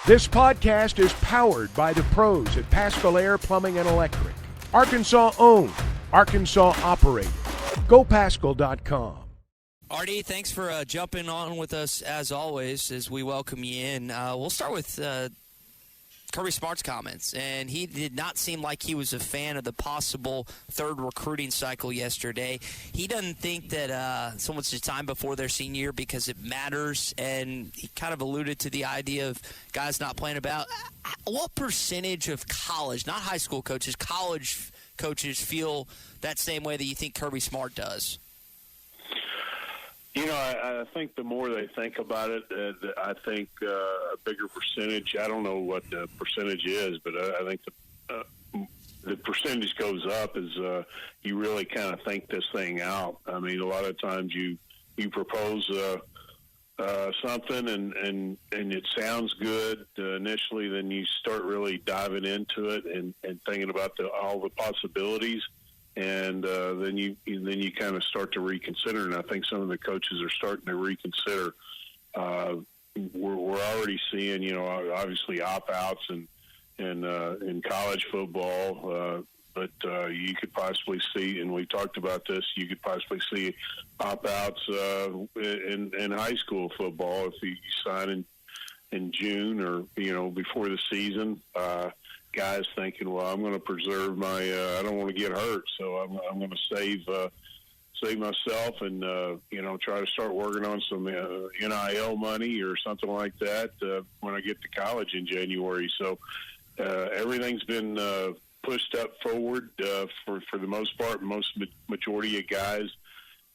This podcast is powered by the pros at Paschal Air Plumbing and Electric. Arkansas owned, Arkansas operated. GoPaschal.com. Artie, thanks for jumping on with us as always as we welcome you in. We'll start with Kirby Smart's comments, and he did not seem like he was a fan of the possible third recruiting cycle yesterday. He doesn't think that so much time before their senior year because it matters, and he kind of alluded to the idea of guys not playing about. What percentage of college, not high school coaches, college coaches feel that same way that you think Kirby Smart does? You know, I think the more they think about it, I think a bigger percentage. I don't know what the percentage is, but I think the percentage goes up as you really kind of think this thing out. I mean, a lot of times you propose something and it sounds good initially, then you start really diving into it and thinking about all the possibilities. And then you kind of start to reconsider, and I think some of the coaches are starting to reconsider. We're already seeing, you know, obviously opt-outs in college football, but you could possibly see, and we talked about this, you could possibly see opt-outs in high school football if you sign in June or, you know, before the season. Guys thinking, well, I'm going to preserve my, I don't want to get hurt, so I'm going to save myself and, you know, try to start working on some NIL money or something like that when I get to college in January. So everything's been pushed up forward for the most part. Most majority of guys,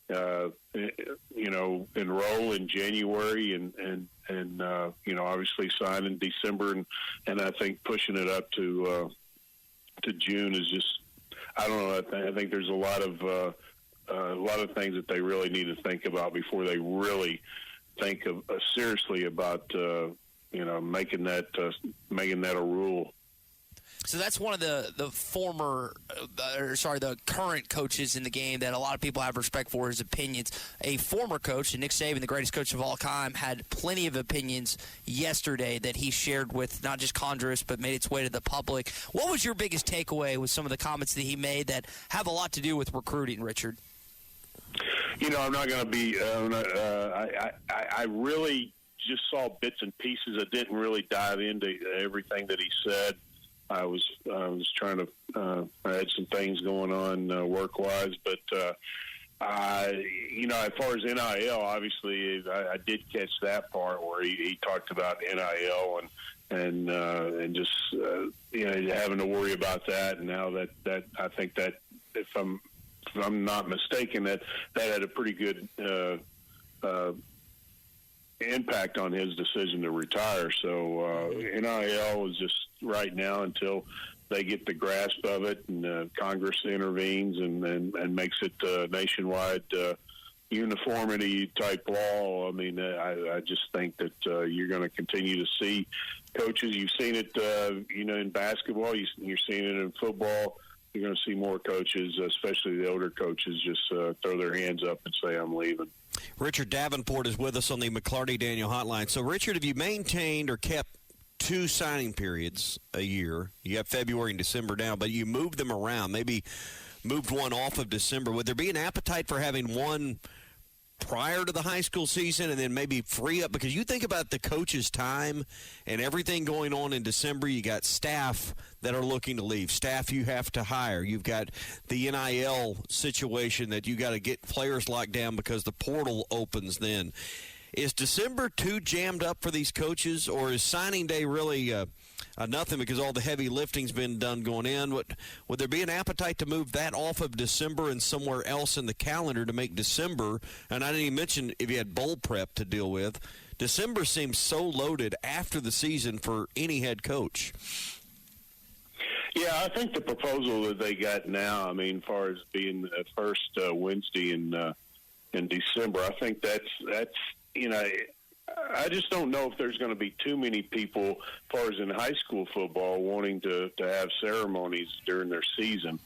you know, enroll in January and you know, obviously sign in December, and I think pushing it up to June is just, I don't know. I think there's a lot of things that they really need to think about before they really think of seriously about you know, making that a rule. So that's one of the current coaches in the game that a lot of people have respect for his opinions. A former coach, Nick Saban, the greatest coach of all time, had plenty of opinions yesterday that he shared with not just Congress but made its way to the public. What was your biggest takeaway with some of the comments that he made that have a lot to do with recruiting, Richard? You know, I'm not going to be I really just saw bits and pieces. I didn't really dive into everything that he said. I was trying to, I had some things going on work-wise, but, you know, as far as NIL, obviously I did catch that part where he talked about NIL and just, you know, having to worry about that. And now that I think that if I'm not mistaken, that had a pretty good impact on his decision to retire. So NIL is just right now until they get the grasp of it and Congress intervenes and makes it nationwide uniformity type law. I mean, I just think that you're going to continue to see coaches. You've seen it, you know, in basketball. You're seeing it in football. You're going to see more coaches, especially the older coaches, just throw their hands up and say, I'm leaving. Richard Davenport is with us on the McClarty-Daniel hotline. So, Richard, have you maintained or kept two signing periods a year? You have February and December now, but you moved them around, maybe moved one off of December. Would there be an appetite for having one prior to the high school season and then maybe free up? Because you think about the coach's time and everything going on in December. You got staff that are looking to leave, staff you have to hire. You've got the NIL situation that you got to get players locked down because the portal opens then. Is December too jammed up for these coaches, or is signing day really nothing because all the heavy lifting's been done going in? Would there be an appetite to move that off of December and somewhere else in the calendar to make December, and I didn't even mention if you had bowl prep to deal with, December seems so loaded after the season for any head coach. Yeah, I think the proposal that they got now, I mean, as far as being the first Wednesday in December, I think that's you know, I just don't know if there's going to be too many people, as far as in high school football, wanting to have ceremonies during their season.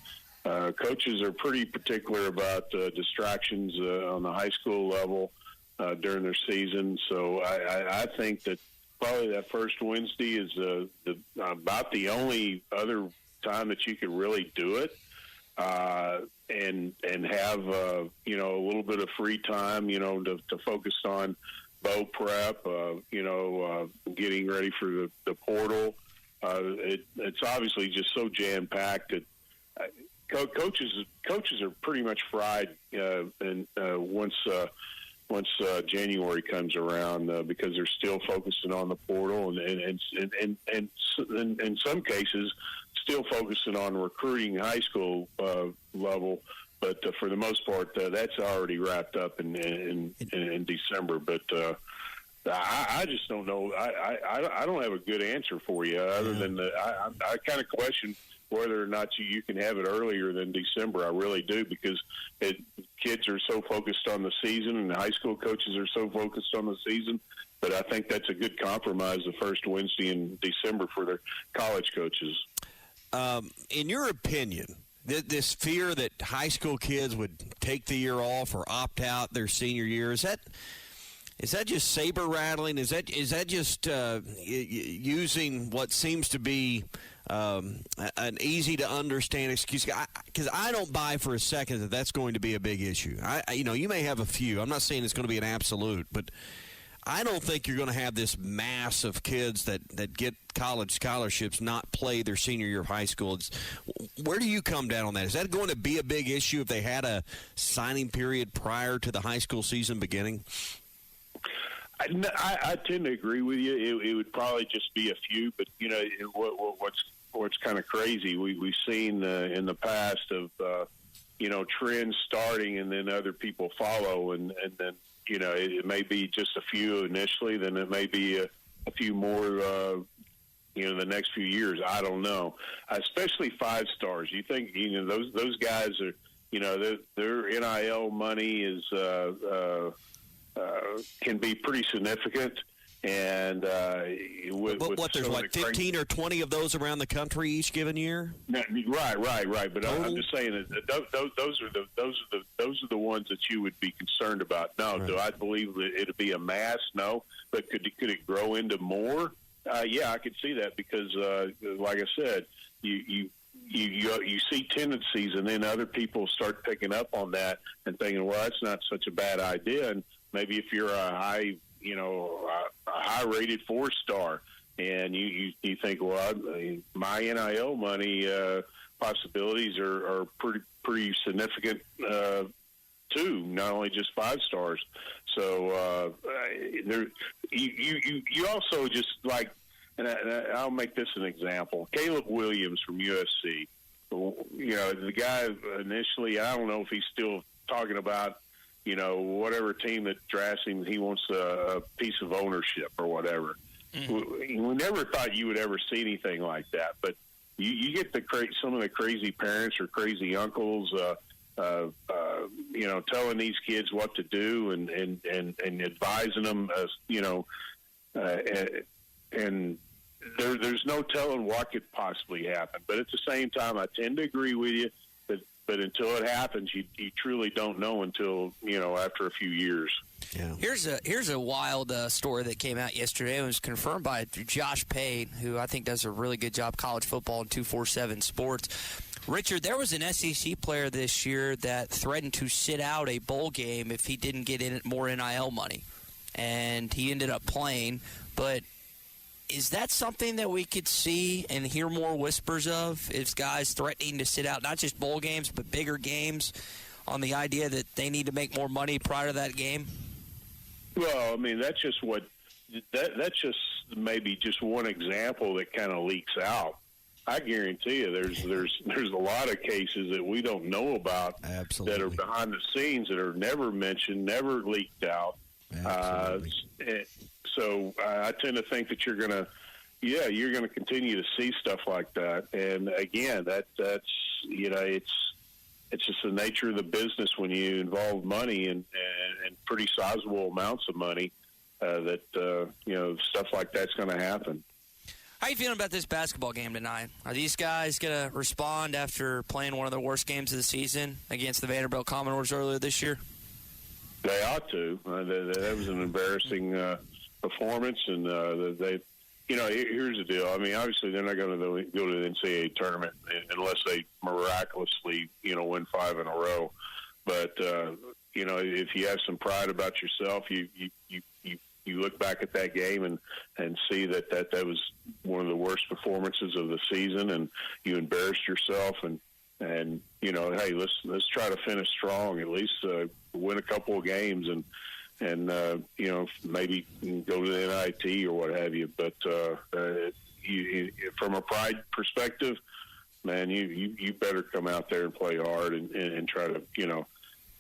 Coaches are pretty particular about distractions on the high school level during their season. So I think that probably that first Wednesday is about the only other time that you could really do it, and have a little bit of free time, to focus on bowl prep, getting ready for the portal. It's obviously just so jam packed that coaches are pretty much fried, and once January comes around, because they're still focusing on the portal and in some cases still focusing on recruiting high school level. But for the most part, that's already wrapped up in December. But I just don't know. I don't have a good answer for you other than I kind of question whether or not you can have it earlier than December. I really do, because kids are so focused on the season, and high school coaches are so focused on the season. But I think that's a good compromise, the first Wednesday in December for the college coaches. In your opinion, this fear that high school kids would take the year off or opt out their senior year, is that just saber rattling? Is that just using what seems to be an easy to understand excuse? Because I don't buy for a second that that's going to be a big issue. You may have a few. I'm not saying it's going to be an absolute, but I don't think you're going to have this mass of kids that get college scholarships not play their senior year of high school. Where do you come down on that? Is that going to be a big issue if they had a signing period prior to the high school season beginning? I tend to agree with you. It would probably just be a few, but what's kind of crazy, we've seen in the past of trends starting and then other people follow, and then it may be just a few initially, then it may be a few more the next few years. I don't know. Especially 5 stars. You think those guys are their NIL money is can be pretty significant, and there's 15 or 20 of those around the country each given year. Right. But I'm just saying that those are the ones that you would be concerned about. No, right. Do I believe that it'd be a mass? No, but could it grow into more? Yeah, I could see that, because like I said, you see tendencies, and then other people start picking up on that and thinking, well, that's not such a bad idea. And maybe if you're a high-rated 4-star, and you think, well, my NIL money possibilities are pretty significant too, not only just 5 stars. So you also just like, and I'll make this an example. Caleb Williams from USC. The guy initially, I don't know if he's still talking about, whatever team that drafts him, he wants a piece of ownership or whatever. Mm-hmm. We never thought you would ever see anything like that, but you get some of the crazy parents or crazy uncles, telling these kids what to do and advising them, and there's no telling what could possibly happen. But at the same time, I tend to agree with you. But until it happens, you truly don't know until after a few years. Yeah. Here's a wild story that came out yesterday. It was confirmed by Josh Payne, who I think does a really good job college football and 247 Sports. Richard, there was an SEC player this year that threatened to sit out a bowl game if he didn't get in more NIL money, and he ended up playing. But is that something that we could see and hear more whispers of? Is guys threatening to sit out not just bowl games but bigger games on the idea that they need to make more money prior to that game? Well, I mean, that's just that's just maybe just one example that kind of leaks out. I guarantee you there's a lot of cases that we don't know about. Absolutely. That are behind the scenes that are never mentioned, never leaked out. So I tend to think that you're going to continue to see stuff like that. And again, that's it's just the nature of the business when you involve money and pretty sizable amounts of money, that stuff like that's going to happen. How are you feeling about this basketball game tonight? Are these guys going to respond after playing one of the worst games of the season against the Vanderbilt Commodores earlier this year? They ought to. That was an embarrassing performance, and they. Here's the deal. I mean, obviously they're not going to go to the NCAA tournament unless they miraculously, win 5 in a row. But if you have some pride about yourself, you look back at that game and see that was one of the worst performances of the season, and you embarrassed yourself. And hey, let's try to finish strong. At least win a couple of games and maybe go to the NIT or what have you. But from a pride perspective, man, you better come out there and play hard and try to,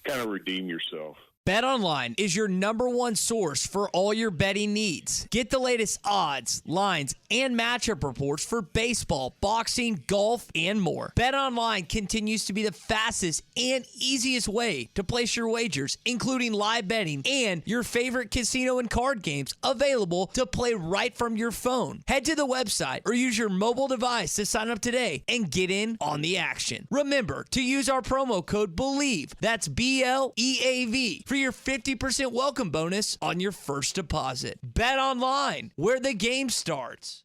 kind of redeem yourself. BetOnline is your number one source for all your betting needs. Get the latest odds, lines, and matchup reports for baseball, boxing, golf, and more. BetOnline continues to be the fastest and easiest way to place your wagers, including live betting and your favorite casino and card games available to play right from your phone. Head to the website or use your mobile device to sign up today and get in on the action. Remember to use our promo code BELIEVE, that's BLEAV, for your 50% welcome bonus on your first deposit. Bet online, where the game starts.